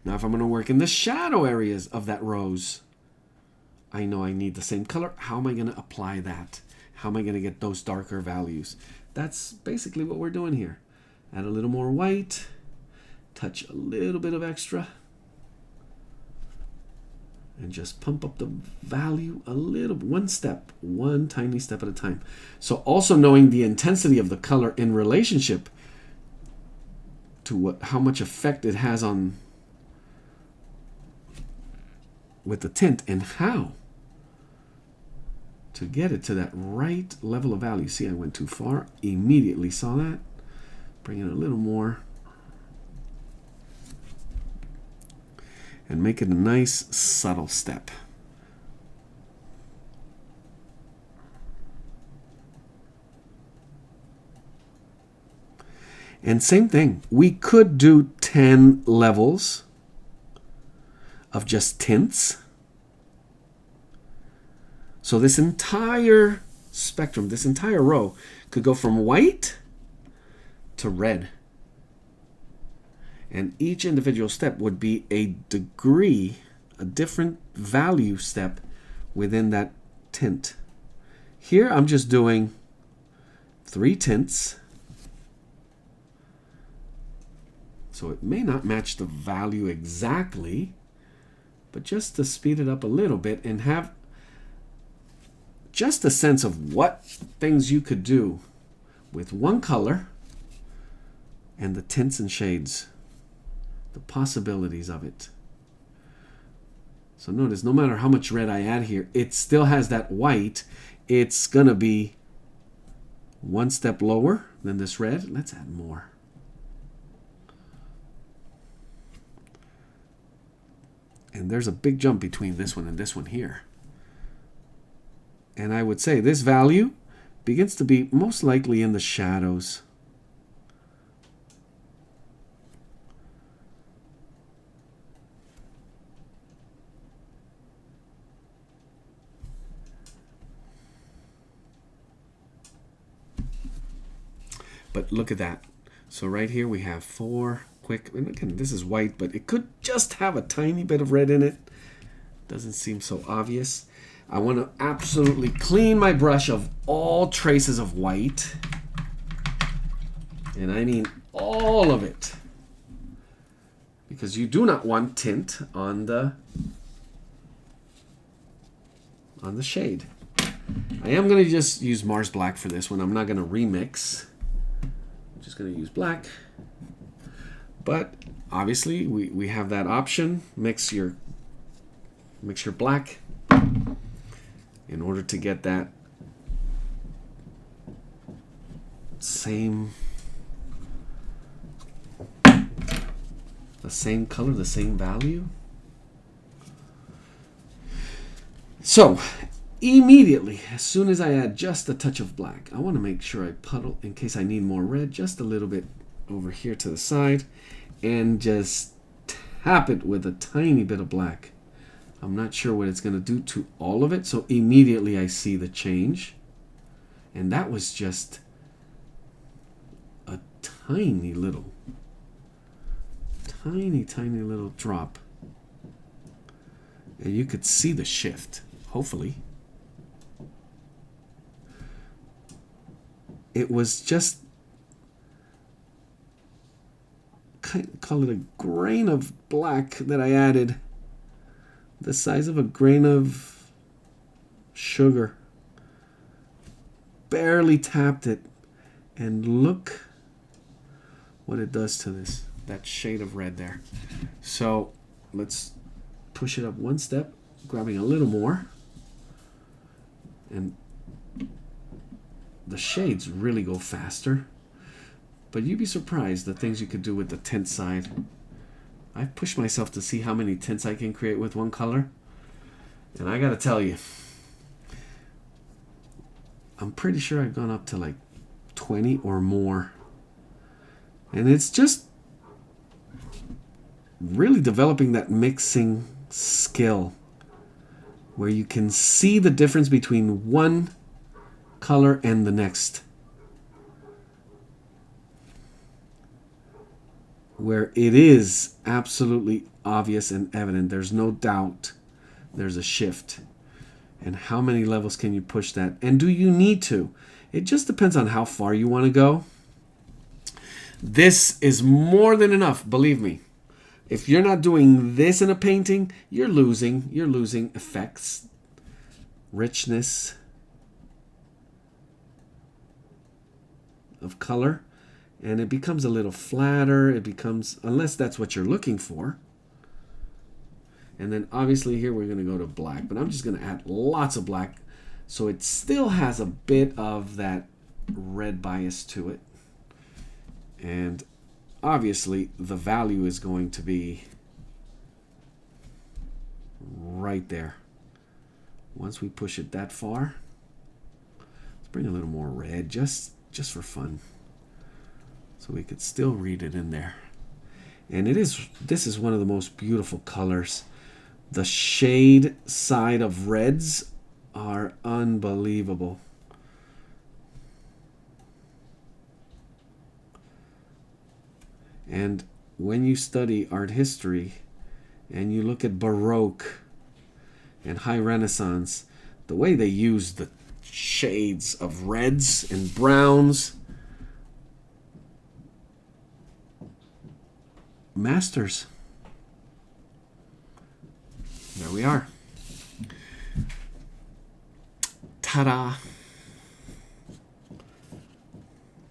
Now if I'm going to work in the shadow areas of that rose, I know I need the same color. How am I going to apply that? How am I going to get those darker values? That's basically what we're doing here. Add a little more white, touch a little bit of extra, and just pump up the value a little, one tiny step at a time. So also knowing the intensity of the color in relationship to how much effect it has on with the tint, and how to get it to that right level of value. See, I went too far. Immediately saw that. Bring it a little more. And make it a nice subtle step. And same thing, we could do 10 levels of just tints. So this entire spectrum, this entire row could go from white to red. And each individual step would be a degree, a different value step within that tint. Here I'm just doing 3 tints. So it may not match the value exactly, but just to speed it up a little bit and have just a sense of what things you could do with one color and the tints and shades. The possibilities of it. So notice, no matter how much red I add here, it still has that white. It's going to be one step lower than this red. Let's add more. And there's a big jump between this one and this one here. And I would say this value begins to be most likely in the shadows. But look at that. So right here we have 4 quick, and again, this is white, but it could just have a tiny bit of red in it. Doesn't seem so obvious. I want to absolutely clean my brush of all traces of white. And I mean all of it. Because you do not want tint on the shade. I am going to just use Mars Black for this one. I'm not going to remix. I'm just going to use black. But obviously we have that option. Mix your black in order to get that the same color, the same value. So immediately, as soon as I add just a touch of black, I want to make sure I puddle in case I need more red, just a little bit over here to the side, and just tap it with a tiny bit of black. I'm not sure what it's going to do to all of it, so immediately I see the change. And that was just a tiny little drop. And you could see the shift, hopefully. It was just, call it a grain of black that I added. The size of a grain of sugar. Barely tapped it. And look what it does to this. That shade of red there. So let's push it up one step, grabbing a little more. And the shades really go faster. But you'd be surprised the things you could do with the tint side. I've pushed myself to see how many tints I can create with one color. And I gotta tell you, I'm pretty sure I've gone up to like 20 or more. And it's just really developing that mixing skill where you can see the difference between one color and the next. Where it is absolutely obvious and evident. There's no doubt there's a shift. And how many levels can you push that? And do you need to? It just depends on how far you want to go. This is more than enough, believe me. If you're not doing this in a painting, you're losing effects, richness of color. And it becomes a little flatter. It becomes, unless that's what you're looking for. And then obviously here we're going to go to black. But I'm just going to add lots of black. So it still has a bit of that red bias to it. And obviously the value is going to be right there. Once we push it that far, let's bring a little more red just for fun. So we could still read it in there. And this is one of the most beautiful colors. The shade side of reds are unbelievable. And when you study art history and you look at Baroque and High Renaissance, the way they use the shades of reds and browns, masters. There we are. Ta-da.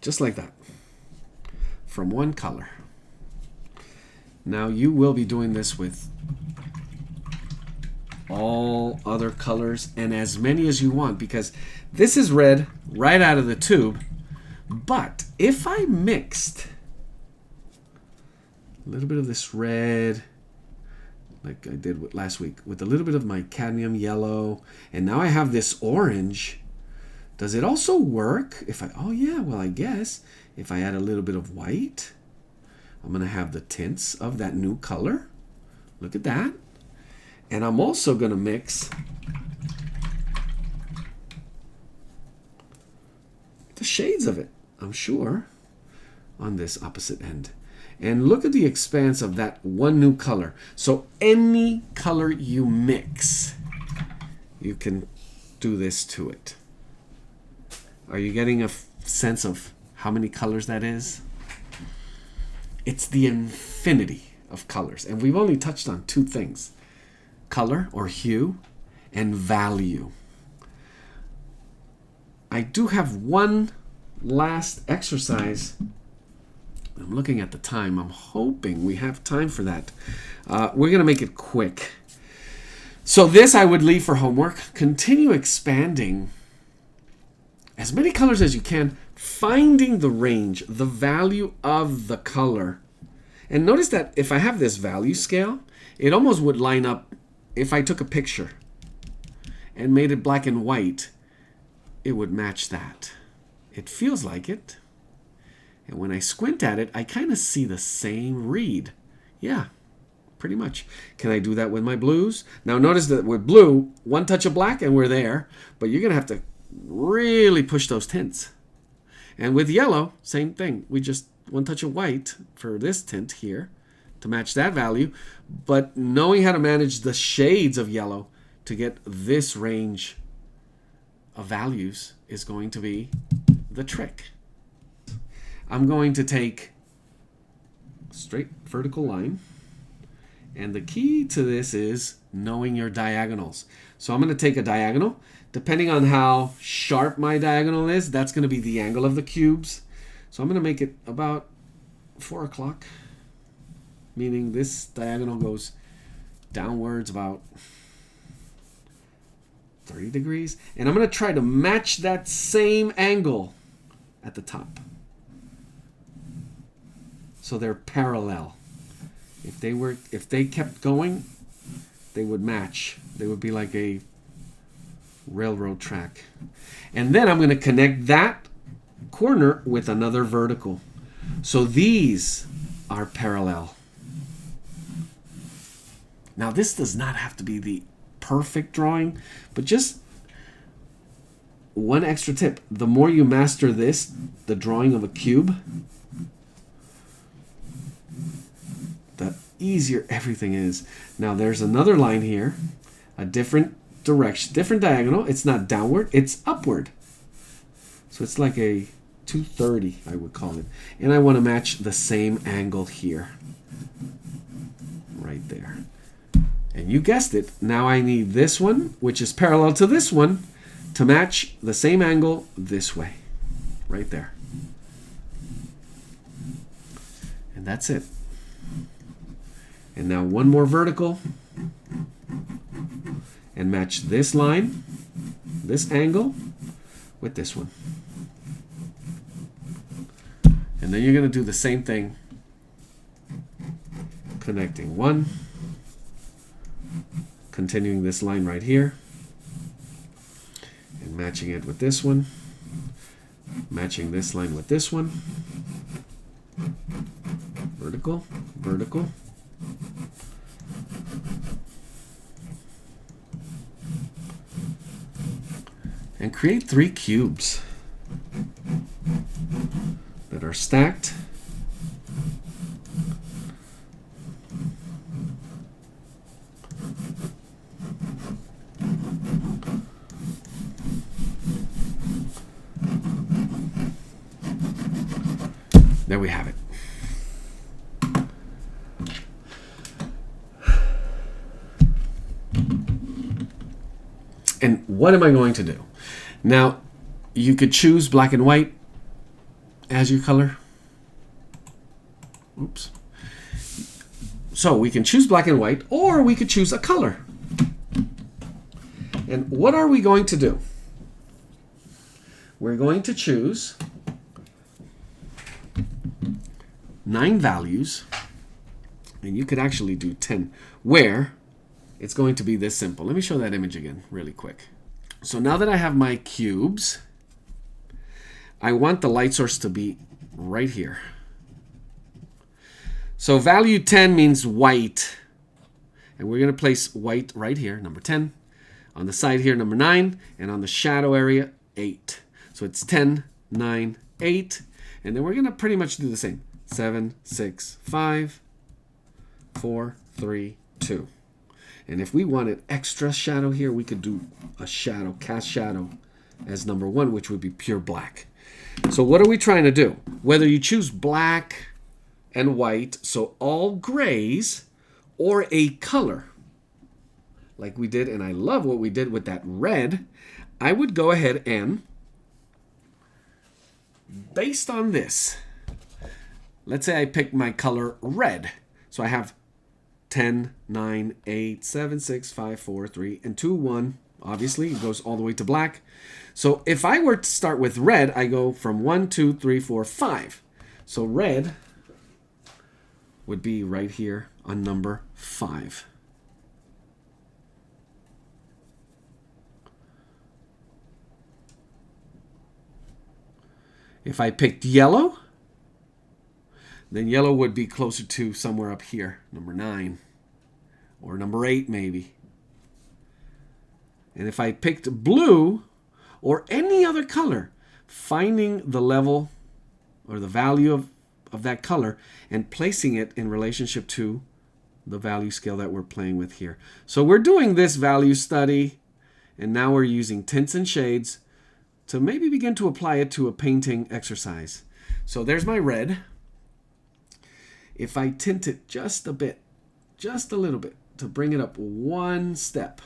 Just like that. From one color. Now you will be doing this with all other colors and as many as you want, because this is red right out of the tube. But if I mixed a little bit of this red, like I did with last week, with a little bit of my cadmium yellow, and now I have this orange. Does it also work if I, oh yeah, well I guess if I add a little bit of white, I'm going to have the tints of that new color. Look at that. And I'm also going to mix the shades of it, I'm sure, on this opposite end. And look at the expanse of that one new color. So any color you mix, you can do this to it. Are you getting a sense of how many colors that is? It's the infinity of colors. And we've only touched on two things: color or hue and value. I do have one last exercise. I'm looking at the time. I'm hoping we have time for that. We're going to make it quick. So this I would leave for homework. Continue expanding as many colors as you can, finding the range, the value of the color. And notice that if I have this value scale, it almost would line up. If I took a picture and made it black and white, it would match that. It feels like it. And when I squint at it, I kind of see the same read. Yeah, pretty much. Can I do that with my blues? Now notice that with blue, one touch of black and we're there, but you're going to have to really push those tints. And with yellow, same thing. We just one touch of white for this tint here to match that value, but knowing how to manage the shades of yellow to get this range of values is going to be the trick. I'm going to take a straight vertical line, and the key to this is knowing your diagonals. So I'm going to take a diagonal. Depending on how sharp my diagonal is, that's going to be the angle of the cubes. So I'm going to make it about 4 o'clock, meaning this diagonal goes downwards about 30 degrees. And I'm going to try to match that same angle at the top. So they're parallel. If they kept going, they would match. They would be like a railroad track. And then I'm going to connect that corner with another vertical. So these are parallel. Now this does not have to be the perfect drawing, but just one extra tip. The more you master this, the drawing of a cube, the easier everything is. Now there's another line here, a different direction, different diagonal. It's not downward, it's upward. So it's like a 230, I would call it. And I want to match the same angle here. Right there. And you guessed it, now I need this one, which is parallel to this one, to match the same angle this way. Right there. And that's it. And now one more vertical. And match this line, this angle, with this one. And then you're going to do the same thing, connecting one, continuing this line right here, and matching it with this one, matching this line with this one, vertical, vertical, and create 3 cubes that are stacked. There we have it. And what am I going to do? Now, you could choose black and white as your color. Oops. So we can choose black and white, or we could choose a color. And what are we going to do? We're going to choose 9 values And you could actually do 10, where it's going to be this simple. Let me show that image again really quick. So now that I have my cubes, I want the light source to be right here. So value 10 means white. And we're going to place white right here, number 10. On the side here, number 9. And on the shadow area, 8. So it's 10, 9, 8. And then we're going to pretty much do the same. 7, 6, 5, 4, 3, 2. And if we wanted extra shadow here, we could do a shadow, cast shadow as number 1, which would be pure black. So what are we trying to do? Whether you choose black and white, so all grays, or a color, like we did, and I love what we did with that red, I would go ahead and, based on this, let's say I picked my color red. So I have 10, 9, 8, 7, 6, 5, 4, 3, and 2, 1. Obviously, it goes all the way to black. So if I were to start with red, I go from 1, 2, 3, 4, 5. So red would be right here on number 5. If I picked yellow, then yellow would be closer to somewhere up here, number 9, or number 8 maybe. And if I picked blue or any other color, finding the level or the value of that color and placing it in relationship to the value scale that we're playing with here. So we're doing this value study, and now we're using tints and shades to maybe begin to apply it to a painting exercise. So there's my red. If I tint it just a bit, just a little bit, to bring it up one step,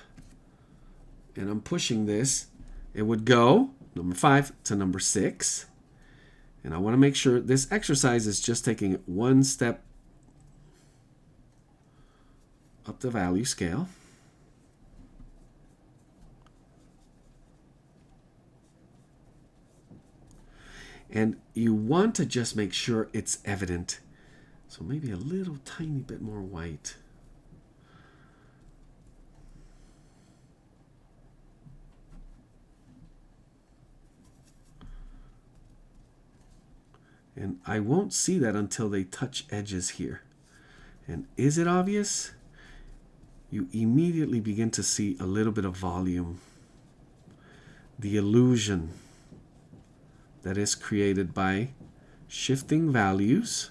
and I'm pushing this, it would go number 5 to number 6. And I want to make sure this exercise is just taking it one step up the value scale. And you want to just make sure it's evident. So maybe a little tiny bit more white. And I won't see that until they touch edges here. And is it obvious? You immediately begin to see a little bit of volume. The illusion that is created by shifting values.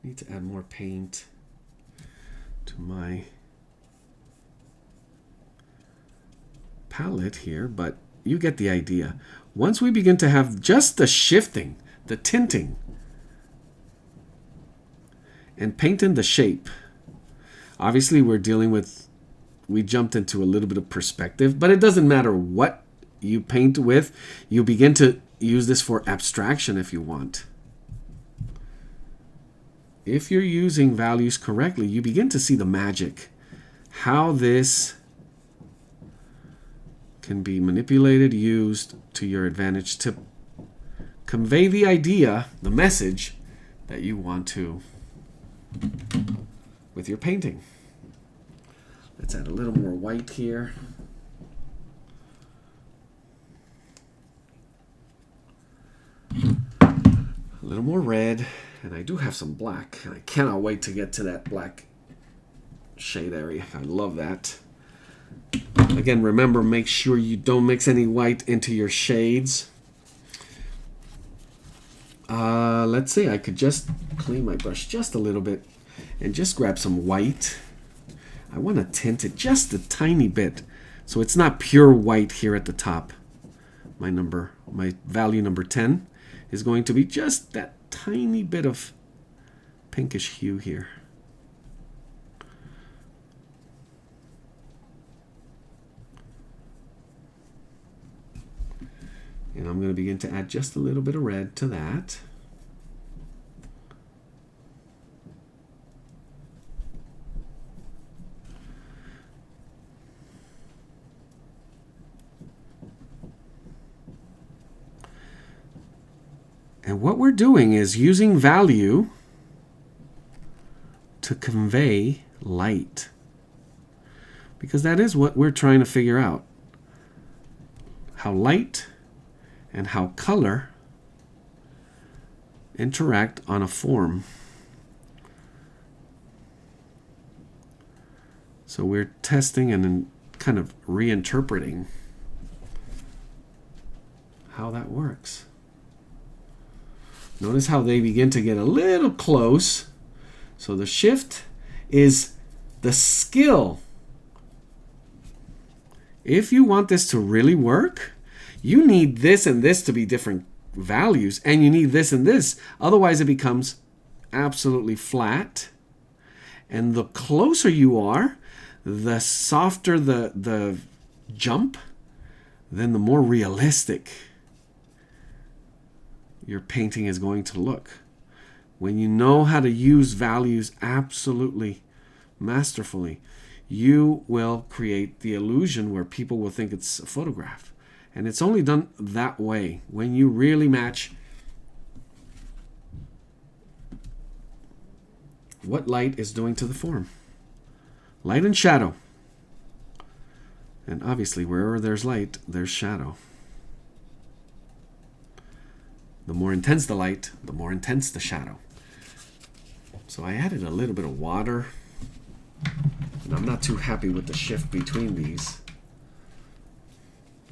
Need to add more paint to my palette here, but you get the idea. Once we begin to have just the shifting, the tinting, and painting the shape, obviously we're dealing with, we jumped into a little bit of perspective, but it doesn't matter what you paint with. You begin to use this for abstraction if you want. If you're using values correctly, you begin to see the magic, how this can be manipulated, used to your advantage to convey the idea, the message that you want to with your painting. Let's add a little more white here. A little more red. And I do have some black. I cannot wait to get to that black shade area. I love that. Again, remember, make sure you don't mix any white into your shades. Let's see, I could just clean my brush just a little bit and just grab some white. I want to tint it just a tiny bit so it's not pure white here at the top. My value number 10 is going to be just that tiny bit of pinkish hue here. And I'm going to begin to add just a little bit of red to that. And what we're doing is using value to convey light. Because that is what we're trying to figure out. How light and how color interact on a form. So we're testing and then kind of reinterpreting how that works. Notice how they begin to get a little close. So the shift is the skill. If you want this to really work, you need this and this to be different values, and you need this and this. Otherwise, it becomes absolutely flat. And the closer you are, the softer the jump, then the more realistic your painting is going to look. When you know how to use values absolutely masterfully, you will create the illusion where people will think it's a photograph. And it's only done that way, when you really match what light is doing to the form. Light and shadow. And obviously, wherever there's light, there's shadow. The more intense the light, the more intense the shadow. So I added a little bit of water. And I'm not too happy with the shift between these.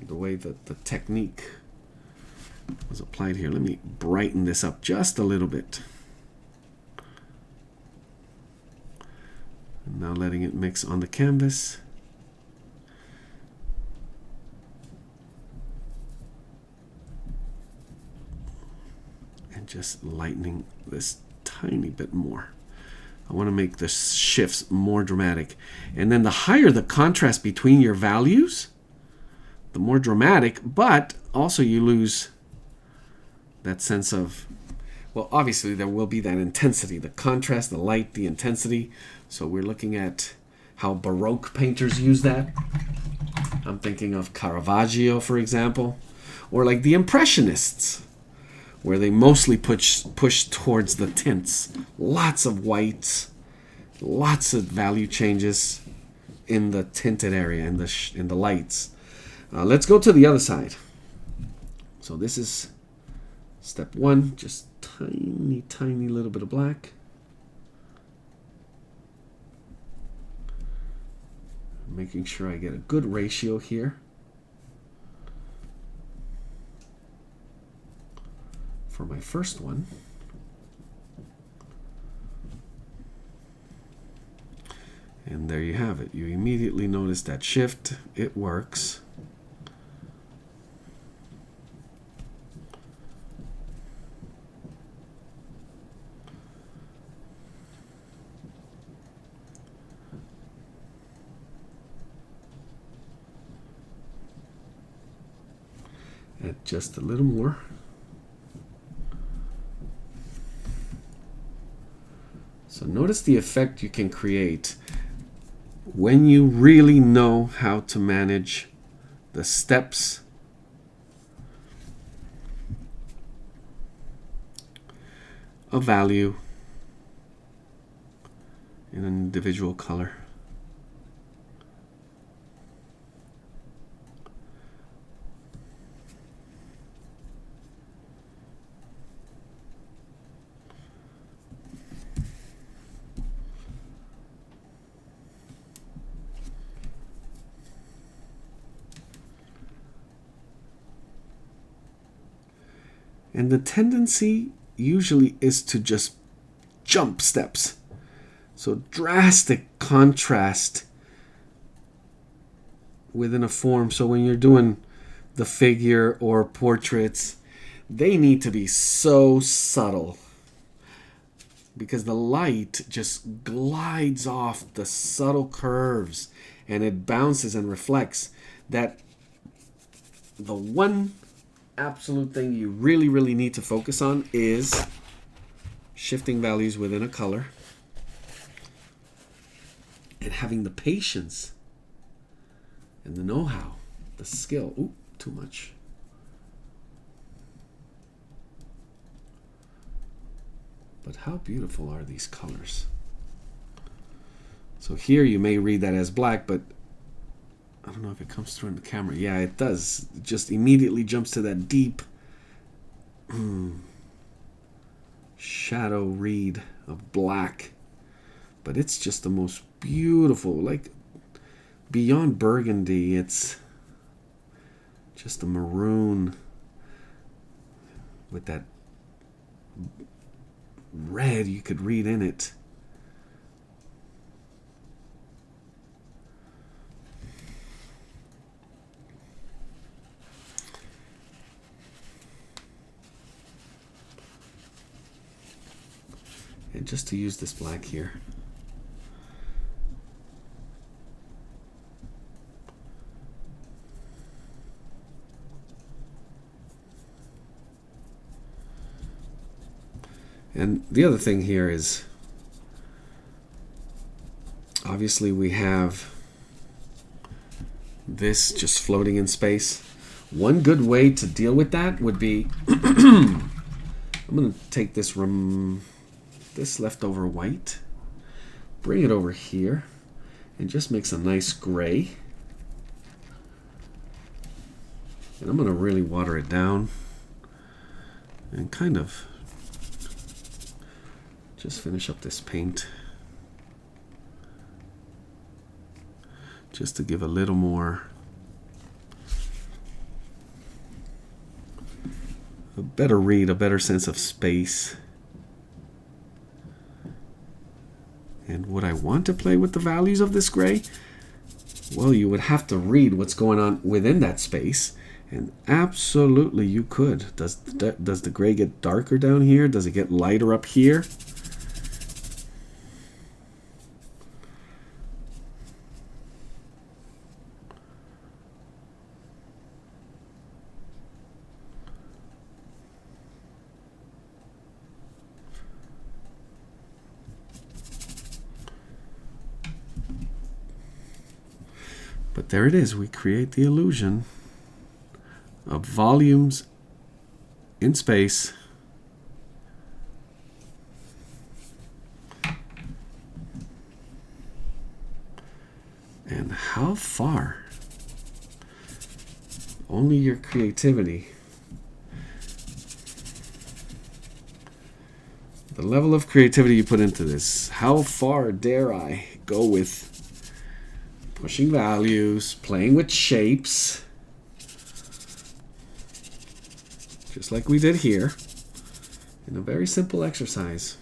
The way that the technique was applied here. Let me brighten this up just a little bit. And now letting it mix on the canvas. And just lightening this tiny bit more. I want to make the shifts more dramatic. And then the higher the contrast between your values, the more dramatic, but also you lose that sense of, well, obviously there will be that intensity, the contrast, the light, the intensity. So we're looking at how Baroque painters use that. I'm thinking of Caravaggio, for example, or like the Impressionists, where they mostly push towards the tints. Lots of whites, lots of value changes in the tinted area, in the lights. Let's go to the other side. So this is step one, just tiny little bit of black. Making sure I get a good ratio here. For my first one. And there you have it. You immediately notice that shift. It works. Add just a little more. So notice the effect you can create when you really know how to manage the steps of value in an individual color. And the tendency usually is to just jump steps. So drastic contrast within a form. So when you're doing the figure or portraits, they need to be so subtle, because the light just glides off the subtle curves and it bounces and reflects. That the one absolute thing you really need to focus on is shifting values within a color and having the patience and the know-how, the skill. Ooh, too much. But how beautiful are these colors? So here you may read that as black, but I don't know if it comes through in the camera. Yeah, it does. It just immediately jumps to that deep shadow read of black. But it's just the most beautiful, like beyond burgundy, it's just a maroon with that red you could read in it. And just to use this black here. And the other thing here is, obviously we have this just floating in space. One good way to deal with that would be, I'm going to take this leftover white, bring it over here, and just makes a nice gray. And I'm going to really water it down and kind of just finish up this paint just to give a little more, a better read, a better sense of space. And would I want to play with the values of this gray? Well, you would have to read what's going on within that space. And absolutely you could. Does the gray get darker down here? Does it get lighter up here? But there it is. We create the illusion of volumes in space. And how far only your creativity, the level of creativity you put into this, how far dare I go with pushing values, playing with shapes, just like we did here, in a very simple exercise.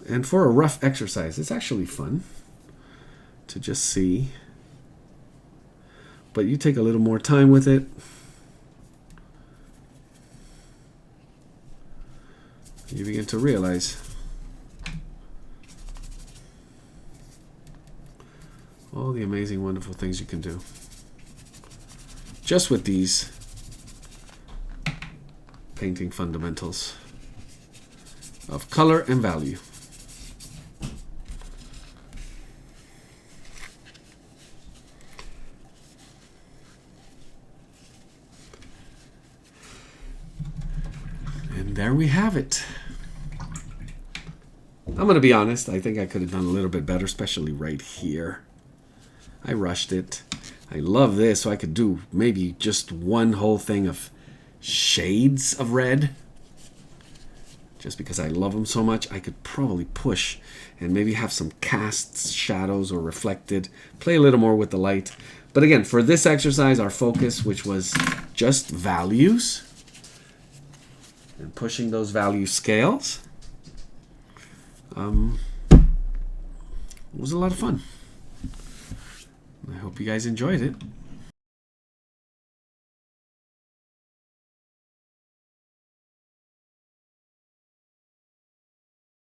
And for a rough exercise, it's actually fun to just see. But you take a little more time with it. You begin to realize all the amazing, wonderful things you can do just with these painting fundamentals of color and value. And there we have it. I'm going to be honest, I think I could have done a little bit better, especially right here. I rushed it. I love this, so I could do maybe just one whole thing of shades of red. Just because I love them so much, I could probably push and maybe have some casts, shadows, or reflected. Play a little more with the light. But again, for this exercise, our focus, which was just values, and pushing those value scales, it was a lot of fun. I hope you guys enjoyed it.